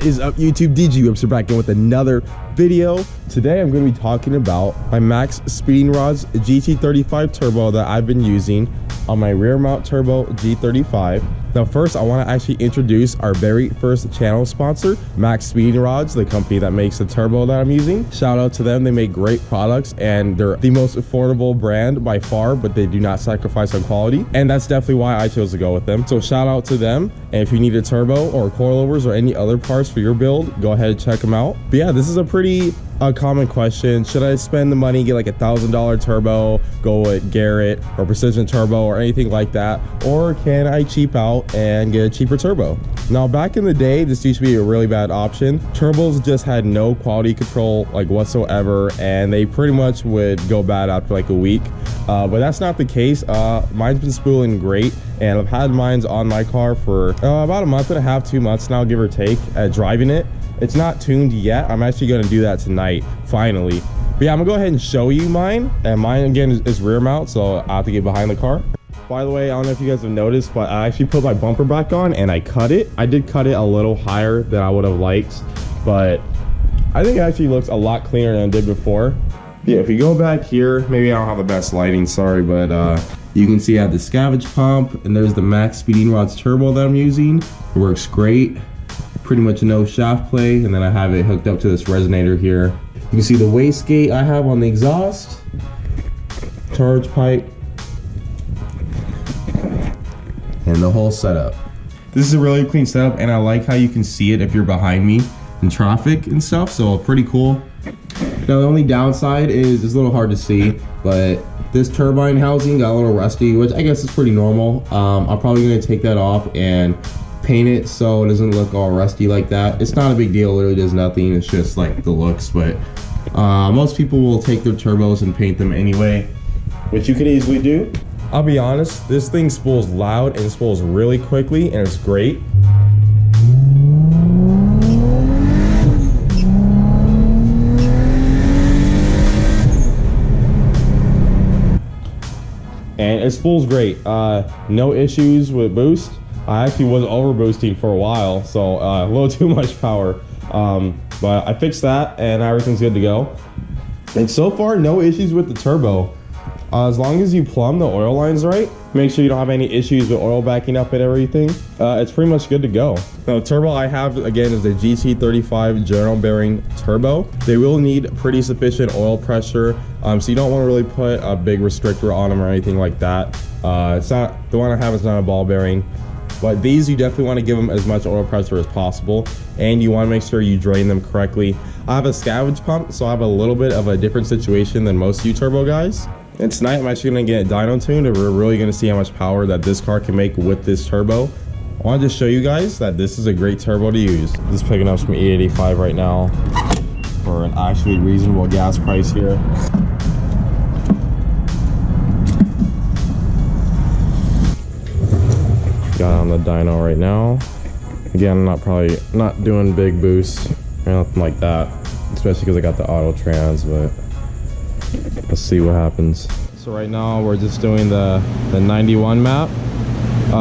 What is up, YouTube? DG Whips are back in with another video. Today I'm going to be talking about my Maxpeedingrods GT35 turbo that I've been using on my rear mount turbo G35. Now first, I want to actually introduce our very first channel sponsor, Maxpeedingrods, the company that makes the turbo that I'm using. Shout out to them. They make great products and they're the most affordable brand by far, but they do not sacrifice on quality. And that's definitely why I chose to go with them. So shout out to them. And if you need a turbo or coilovers or any other parts for your build, go ahead and check them out. But yeah, this is a pretty common question. Should I spend the money, get like $1,000 turbo, go with Garrett or Precision Turbo or anything like that? Or can I cheap out and get a cheaper turbo? Now, back in the day, this used to be a really bad option. Turbos just had no quality control like whatsoever, and they pretty much would go bad after like a week. But that's not the case. Mine's been spooling great, and I've had mines on my car for about a month and a half, 2 months now, give or take, driving it. It's not tuned yet. I'm actually going to do that tonight, finally. But yeah, I'm gonna go ahead and show you mine. And mine again is rear mount, so I have to get behind the car. By the way, I don't know if you guys have noticed, but I actually put my bumper back on and I cut it. I did cut it a little higher than I would have liked, but I think it actually looks a lot cleaner than it did before. Yeah, if you go back here, maybe I don't have the best lighting, sorry, but you can see I have the scavenge pump, and there's the Maxpeedingrods turbo that I'm using. It works great. Pretty much no shaft play, and then I have it hooked up to this resonator here. You can see the wastegate I have on the exhaust, charge pipe, and the whole setup. This is a really clean setup, and I like how you can see it if you're behind me in traffic and stuff, so pretty cool. Now the only downside is it's a little hard to see, but this turbine housing got a little rusty, which I guess is pretty normal. I'm probably gonna take that off and paint it so it doesn't look all rusty like that. It's not a big deal, it literally does nothing, it's just like the looks, but most people will take their turbos and paint them anyway, which you could easily do. I'll be honest, this thing spools loud and spools really quickly, and it's great. And it spools great. No issues with boost. I actually was over boosting for a while, so a little too much power. But I fixed that and everything's good to go. And so far, no issues with the turbo. As long as you plumb the oil lines right, make sure you don't have any issues with oil backing up and everything, it's pretty much good to go. Now, the turbo I have, again, is the GT35 general bearing turbo. They will need pretty sufficient oil pressure, so you don't want to really put a big restrictor on them or anything like that. It's not, the one I have is not a ball bearing. But these, you definitely want to give them as much oil pressure as possible, and you want to make sure you drain them correctly. I have a scavenge pump, so I have a little bit of a different situation than most U-turbo guys. And tonight I'm actually going to get a dyno tuned, and we're really going to see how much power that this car can make with this turbo. I want to just show you guys that this is a great turbo to use. This is picking up some E85 right now for an actually reasonable gas price here. Got on the dyno right now. Again, I'm probably not doing big boosts or nothing like that, especially because I got the auto trans, but let's see what happens. So right now we're just doing the 91 map.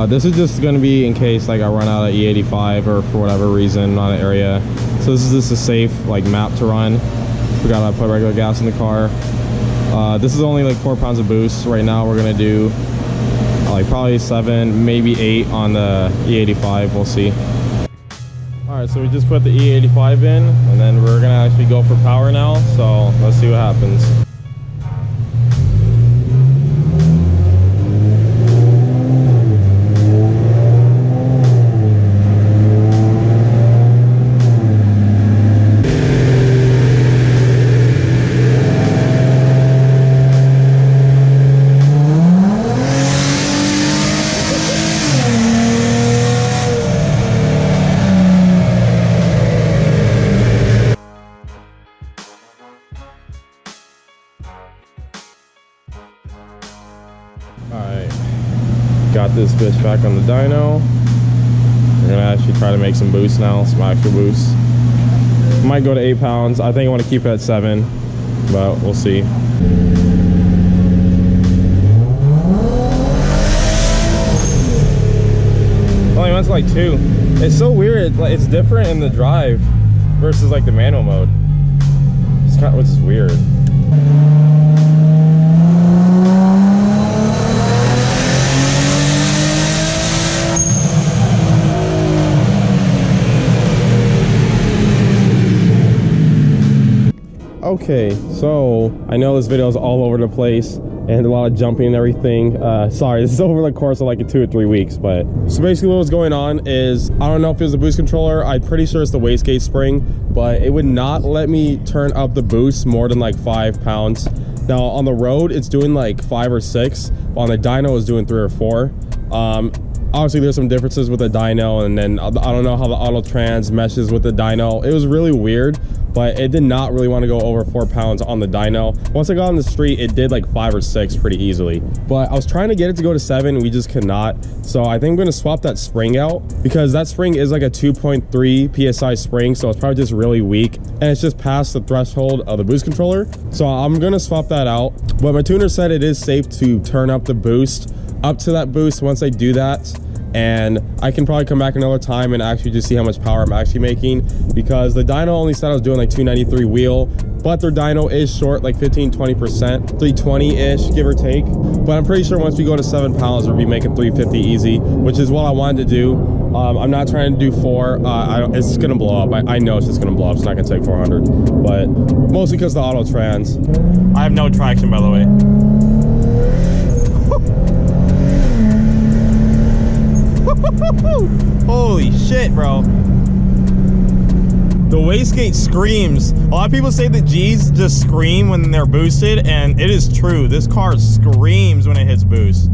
This is just going to be in case like I run out of E85 or for whatever reason on an area. So this is just a safe like map to run. Forgot I put regular gas in the car. This is only like 4 pounds of boost. Right now we're gonna do like probably 7, maybe 8 on the E85, we'll see. Alright, so we just put the E85 in, and then we're gonna actually go for power now, so let's see what happens. Alright, got this bitch back on the dyno. We're gonna actually try to make some boosts now, some actual boosts. Might go to 8 pounds. I think I want to keep it at 7, but we'll see. Only went to like 2. It's so weird. Like, it's different in the drive versus like the manual mode. It's kind of, which is weird. Okay, so I know this video is all over the place and a lot of jumping and everything. Sorry, this is over the course of like 2 or 3 weeks, but so basically what was going on is, I don't know if it was the boost controller, I'm pretty sure it's the wastegate spring, but it would not let me turn up the boost more than like 5 pounds. Now on the road it's doing like 5 or 6, but on the dyno it's doing 3 or 4. Obviously there's some differences with the dyno, and then I don't know how the auto trans meshes with the dyno. It was really weird, but it did not really want to go over 4 pounds on the dyno. Once I got on the street, it did like 5 or 6 pretty easily, but I was trying to get it to go to 7 and we just could not. So I think I'm going to swap that spring out, because that spring is like a 2.3 psi spring, so it's probably just really weak and it's just past the threshold of the boost controller. So I'm going to swap that out, but my tuner said it is safe to turn up the boost up to that boost once I do that, and I can probably come back another time and actually just see how much power I'm actually making, because the dyno only said I was doing like 293 wheel, but their dyno is short like 15-20%, 320-ish give or take. But I'm pretty sure once we go to 7 pounds we'll be making 350 easy, which is what I wanted to do. I'm not trying to do 4. It's gonna blow up. I know it's just gonna blow up. It's not gonna take 400, but mostly because the auto trans. I have no traction, by the way. Holy shit, bro. The wastegate screams. A lot of people say that G's just scream when they're boosted, and it is true. This car screams when it hits boost.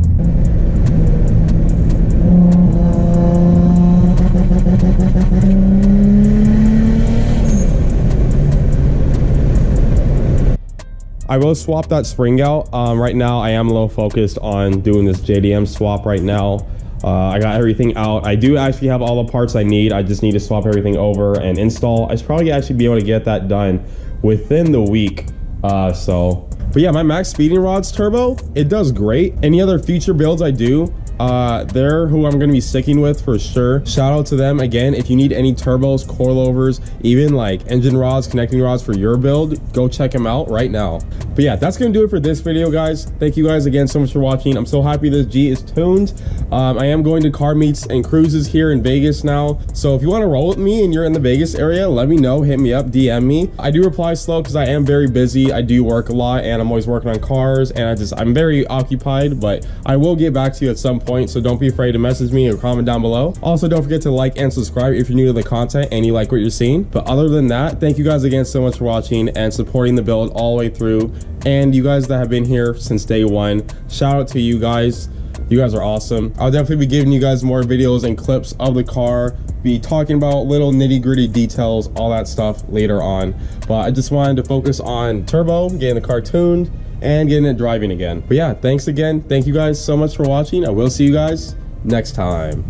I will swap that spring out. Right now I am a little focused on doing this JDM swap right now. I got everything out. I do actually have all the parts I need. I just need to swap everything over and install. I should probably actually be able to get that done within the week. But yeah, my Maxpeedingrods turbo, it does great. Any other future builds I do, they're who I'm going to be sticking with for sure. Shout out to them again. If you need any turbos, coilovers, even like engine rods, connecting rods for your build, go check them out right now. But yeah, that's going to do it for this video, guys. Thank you guys again so much for watching. I'm so happy this G is tuned. I am going to car meets and cruises here in Vegas now, so if you want to roll with me and you're in the Vegas area, let me know. Hit me up, DM me. I do reply slow because I am very busy. I do work a lot and I'm always working on cars, and I'm very occupied, but I will get back to you at some point, so don't be afraid to message me or comment down below. Also, don't forget to like and subscribe if you're new to the content and you like what you're seeing. But other than that, thank you guys again so much for watching and supporting the build all the way through, and you guys that have been here since day one, shout out to you guys. You guys are awesome. I'll definitely be giving you guys more videos and clips of the car, be talking about little nitty-gritty details, all that stuff later on. But I just wanted to focus on turbo, getting the car tuned, and getting it driving again. But yeah, thanks again. Thank you guys so much for watching. I will see you guys next time.